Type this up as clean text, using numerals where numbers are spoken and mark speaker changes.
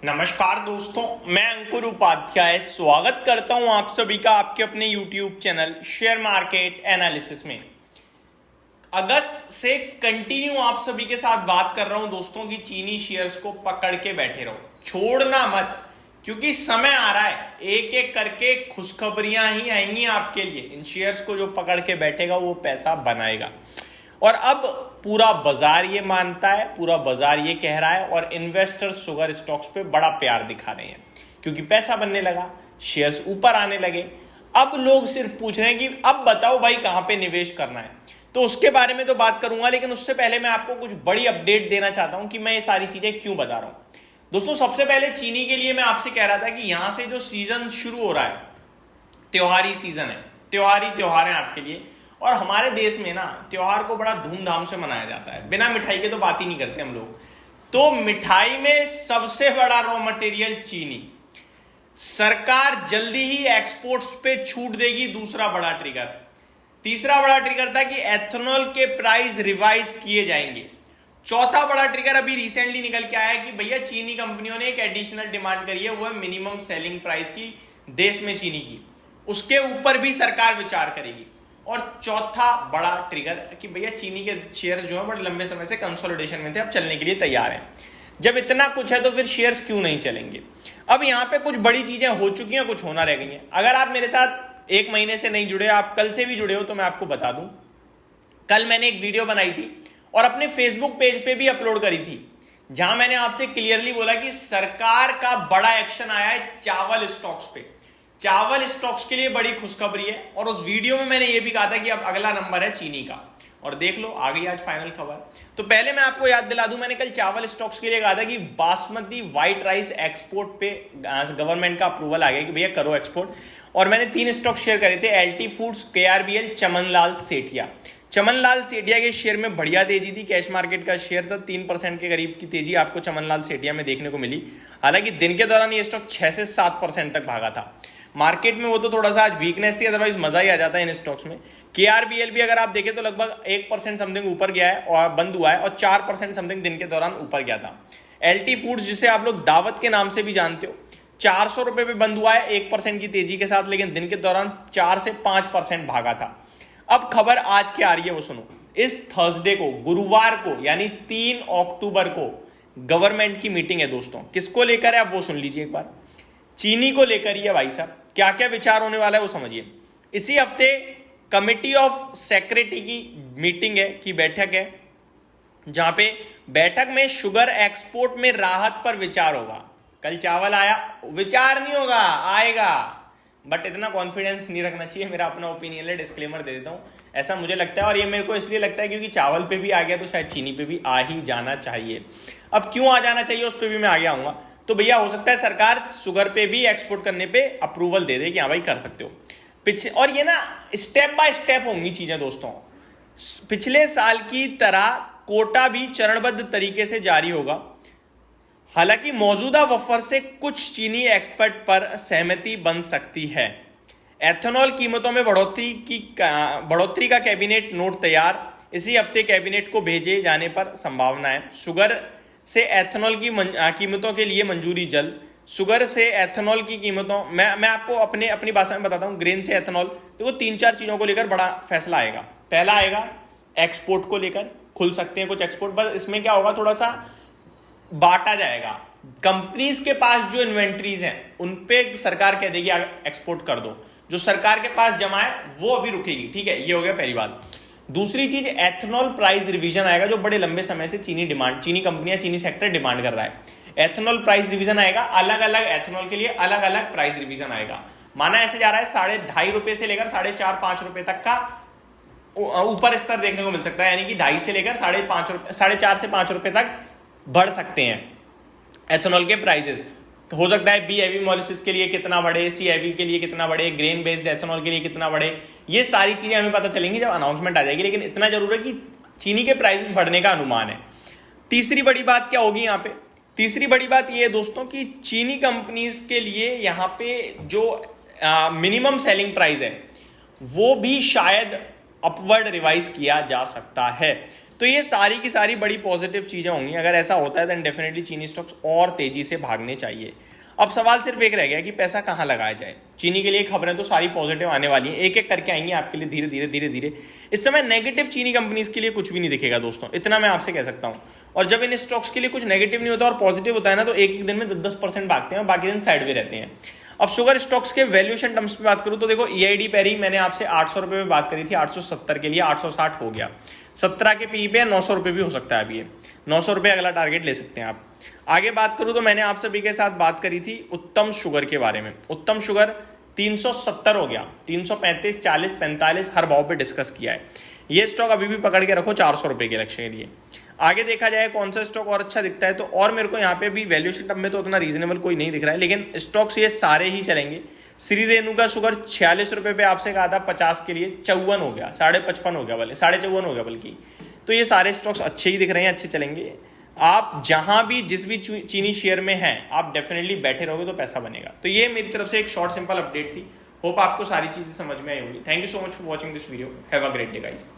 Speaker 1: नमस्कार दोस्तों, मैं अंकुर उपाध्याय स्वागत करता हूं आप सभी का आपके अपने YouTube channel share market analysis में। अगस्त से कंटिन्यू आप सभी के साथ बात कर रहा हूं दोस्तों कि चीनी शेयर्स को पकड़ के बैठे रहो, छोड़ना मत, क्योंकि समय आ रहा है, एक एक करके खुशखबरियां ही आएंगी आपके लिए। इन शेयर्स को जो पकड़ के बैठेगा वो पैसा बनाएगा। और अब पूरा बाजार ये मानता है, पूरा बाजार ये कह रहा है और इन्वेस्टर्स शुगर स्टॉक्स पे बड़ा प्यार दिखा रहे हैं क्योंकि पैसा बनने लगा, शेयर्स ऊपर आने लगे। अब लोग सिर्फ पूछ रहे हैं कि अब बताओ भाई कहां पे निवेश करना है। तो उसके बारे में तो बात करूंगा, लेकिन उससे पहले मैं आपको कुछ बड़ी अपडेट देना चाहता हूं कि मैं ये सारी चीजें क्यों बता रहा हूं। दोस्तों, सबसे पहले चीनी के लिए मैं आपसे कह रहा था कि यहां से जो सीजन शुरू हो रहा है, त्योहारी सीजन है, त्योहार है आपके लिए। और हमारे देश में ना त्योहार को बड़ा धूमधाम से मनाया जाता है, बिना मिठाई के तो बात ही नहीं करते हम लोग। तो मिठाई में सबसे बड़ा रॉ मटेरियल चीनी। सरकार जल्दी ही एक्सपोर्ट्स पे छूट देगी, दूसरा बड़ा ट्रिगर। तीसरा बड़ा ट्रिगर था कि एथेनॉल के प्राइस रिवाइज किए जाएंगे। चौथा बड़ा ट्रिगर अभी रिसेंटली निकल के आया है कि भैया चीनी कंपनियों ने एक एडिशनल डिमांड करी है, वो है मिनिमम सेलिंग प्राइस की देश में चीनी की, उसके ऊपर भी सरकार विचार करेगी। और चौथा बड़ा ट्रिगर कि भैया चीनी के शेयर्स जो है बड़े लंबे समय से कंसोलिडेशन में थे, अब चलने के लिए तैयार हैं। जब इतना कुछ है तो फिर शेयर्स क्यों नहीं चलेंगे। अब यहाँ पे कुछ बड़ी चीजें हो चुकी हैं, कुछ होना रह गई हैं। अगर आप मेरे साथ एक महीने से नहीं जुड़े, आप कल से भी जुड़े हो, तो मैं आपको बता दूं, कल मैंने एक वीडियो बनाई थी और अपने फेसबुक पेज पे भी अपलोड करी थी, जहां मैंने आपसे क्लियरली बोला कि सरकार का बड़ा एक्शन आया है चावल स्टॉक्स पे। चावल स्टॉक्स के लिए बड़ी खुशखबरी है। और उस वीडियो में मैंने ये भी कहा था कि अब अगला नंबर है चीनी का, और देख लो आ गई आज फाइनल खबर। तो पहले मैं आपको याद दिला दूं, मैंने कल चावल स्टॉक्स के लिए कहा था कि बासमती व्हाइट राइस एक्सपोर्ट पे गवर्नमेंट का अप्रूवल आ गया कि भैया करो एक्सपोर्ट। और मैंने 3 स्टॉक शेयर करे थे, LT foods, KRBL, Chamanlal Sethia. Chamanlal Sethia के शेयर में बढ़िया तेजी थी, कैश मार्केट का शेयर था, 3% के करीब की तेजी आपको चमनलाल सेठिया में देखने को मिली। हालांकि दिन के दौरान ये स्टॉक 6 से 7% तक भागा था। मार्केट में वो तो थोड़ा सा आज वीकनेस थी, अदरवाइज मजा ही आ जाता है इन स्टॉक्स में। केआरबीएल भी अगर आप देखें तो लगभग 1% समथिंग ऊपर गया है और बंद हुआ है, और 4% समथिंग दिन के दौरान ऊपर गया था। एलटी फूड्स, जिसे आप लोग दावत के नाम से भी जानते हो, 400 रुपए पे बंद हुआ है 1% की तेजी के साथ, लेकिन दिन के दौरान 4 से 5% भागा था। अब खबर आज की आ रही है वो सुनो। इस थर्सडे को, गुरुवार को, यानी 3 अक्टूबर को गवर्नमेंट की मीटिंग है दोस्तों। किसको लेकर है आप वो सुन लीजिए एक बार। चीनी को लेकर ही है भाई साहब। क्या क्या विचार होने वाला है वो समझिए। इसी हफ्ते कमिटी ऑफ सेक्रेटरी की मीटिंग है, की बैठक है, जहां पे बैठक में शुगर एक्सपोर्ट में राहत पर विचार होगा। कल चावल आया, विचार नहीं होगा, आएगा, बट इतना कॉन्फिडेंस नहीं रखना चाहिए, मेरा अपना ओपिनियन है, डिस्क्लेमर दे देता हूं। ऐसा मुझे लगता है, और ये मेरे को इसलिए लगता है क्योंकि चावल पे भी आ गया तो शायद चीनी पे भी आ ही जाना चाहिए। अब क्यों आ जाना चाहिए उस पर भी मैं आगे आऊंगा। तो भैया हो सकता है सरकार शुगर पे भी एक्सपोर्ट करने पे अप्रूवल दे दे कि हाँ भाई कर सकते हो। पिछले, और ये ना स्टेप बाय स्टेप होंगी चीजें दोस्तों। पिछले साल की तरह कोटा भी चरणबद्ध तरीके से जारी होगा। हालांकि मौजूदा वफर से कुछ चीनी एक्सपर्ट पर सहमति बन सकती है। एथेनॉल कीमतों में बढ़ोतरी का कैबिनेट नोट तैयार, इसी हफ्ते कैबिनेट को भेजे जाने पर संभावना है। शुगर से एथेनॉल की कीमतों के लिए मंजूरी जल्द। शुगर से एथेनॉल की कीमतों, मैं आपको अपनी भाषा में बताता हूं। ग्रेन से एथेनॉल, देखो 3-4 चीजों को लेकर बड़ा फैसला आएगा। पहला आएगा एक्सपोर्ट को लेकर, खुल सकते हैं कुछ एक्सपोर्ट, बस इसमें क्या होगा, थोड़ा सा बांटा जाएगा। कंपनीज के पास जो इन्वेंट्रीज हैं उन पे सरकार कह देगी एक्सपोर्ट कर दो, जो सरकार के पास जमा है वो अभी रुकेगी। ठीक है, ये हो गया पहली बात। दूसरी चीज, एथेनॉल प्राइस रिवीजन आएगा, जो बड़े लंबे समय से चीनी कंपनियां, चीनी सेक्टर डिमांड कर रहा है। एथेनॉल प्राइस रिवीजन आएगा, अलग अलग एथेनॉल के लिए अलग अलग प्राइस रिवीजन आएगा। माना ऐसे जा रहा है 2.5 रुपए से लेकर 4.5-5 रुपए तक का ऊपर स्तर देखने को मिल सकता है, यानी कि 2.5 से लेकर 4.5 से 5 रुपए तक बढ़ सकते हैं एथेनॉल के प्राइजेस। हो सकता है बी हैवी मॉलिसिस के लिए कितना बढ़े, सी हैवी के लिए कितना बढ़े, ग्रेन बेस्ड एथेनॉल के लिए कितना बढ़े, ये सारी चीजें हमें पता चलेंगी जब अनाउंसमेंट आ जाएगी। लेकिन इतना जरूर है कि चीनी के प्राइसेस बढ़ने का अनुमान है। तीसरी बड़ी बात क्या होगी यहाँ पे, तीसरी बड़ी बात ये है दोस्तों कि चीनी कंपनीज के लिए यहाँ पे जो मिनिमम सेलिंग प्राइस है वो भी शायद अपवर्ड रिवाइज किया जा सकता है। तो तो ये सारी की सारी बड़ी पॉजिटिव चीजें होंगी। अगर ऐसा होता है देन डेफिनेटली चीनी स्टॉक्स और तेजी से भागने चाहिए। अब सवाल सिर्फ एक रह गया कि पैसा कहाँ लगाया जाए। चीनी के लिए खबरें तो सारी पॉजिटिव आने वाली हैं, एक एक करके आएंगी आपके लिए धीरे धीरे धीरे धीरे। इस समय नेगेटिव चीनी कंपनीज के लिए कुछ भी नहीं दिखेगा दोस्तों, इतना मैं आपसे कह सकता हूं। और जब इन स्टॉक्स के लिए कुछ नेगेटिव नहीं होता और पॉजिटिव होता है ना, तो एक एक दिन में 10% भागते हैं और बाकी दिन साइड में रहते हैं। अब शुगर स्टॉक्स के वैल्यूएशन टर्म्स पे बात करूं तो देखो, ईआईडी पैरी मैंने आपसे 800 रुपए में बात करी थी, 870 के लिए 860 हो गया। 17 के पी पे 900 रुपए भी हो सकता है। अभी ये 900 रुपए अगला टारगेट ले सकते हैं आप। आगे बात करूं तो मैंने आप सभी के साथ बात करी थी उत्तम शुगर के बारे में। उत्तम शुगर 370 हो गया, 335, 40, 45 हर भाव पे डिस्कस किया है। ये स्टॉक अभी भी पकड़ के रखो 400 रुपए के लक्ष्य के लिए। आगे देखा जाए कौन सा स्टॉक और अच्छा दिखता है, तो और मेरे को यहाँ पे भी वैल्यूएशन टर्म में तो उतना रीजनेबल कोई नहीं दिख रहा है, लेकिन स्टॉक्स ये सारे ही चलेंगे। श्री रेणुका शुगर 46 रुपए पे आपसे कहा था 50 के लिए, 54 हो गया, 55.5 हो गया, बोले 54.5 हो गया बल्कि। तो ये सारे स्टॉक्स अच्छे ही दिख रहे हैं, अच्छे चलेंगे। आप जहां भी जिस भी चीनी शेयर में हैं, आप डेफिनेटली बैठे रहोगे तो पैसा बनेगा। तो ये मेरी तरफ से एक शॉर्ट सिंपल अपडेट थी। होप आपको सारी चीजें समझ में आई होंगी। Thank you so much for watching this video. Have a great day guys.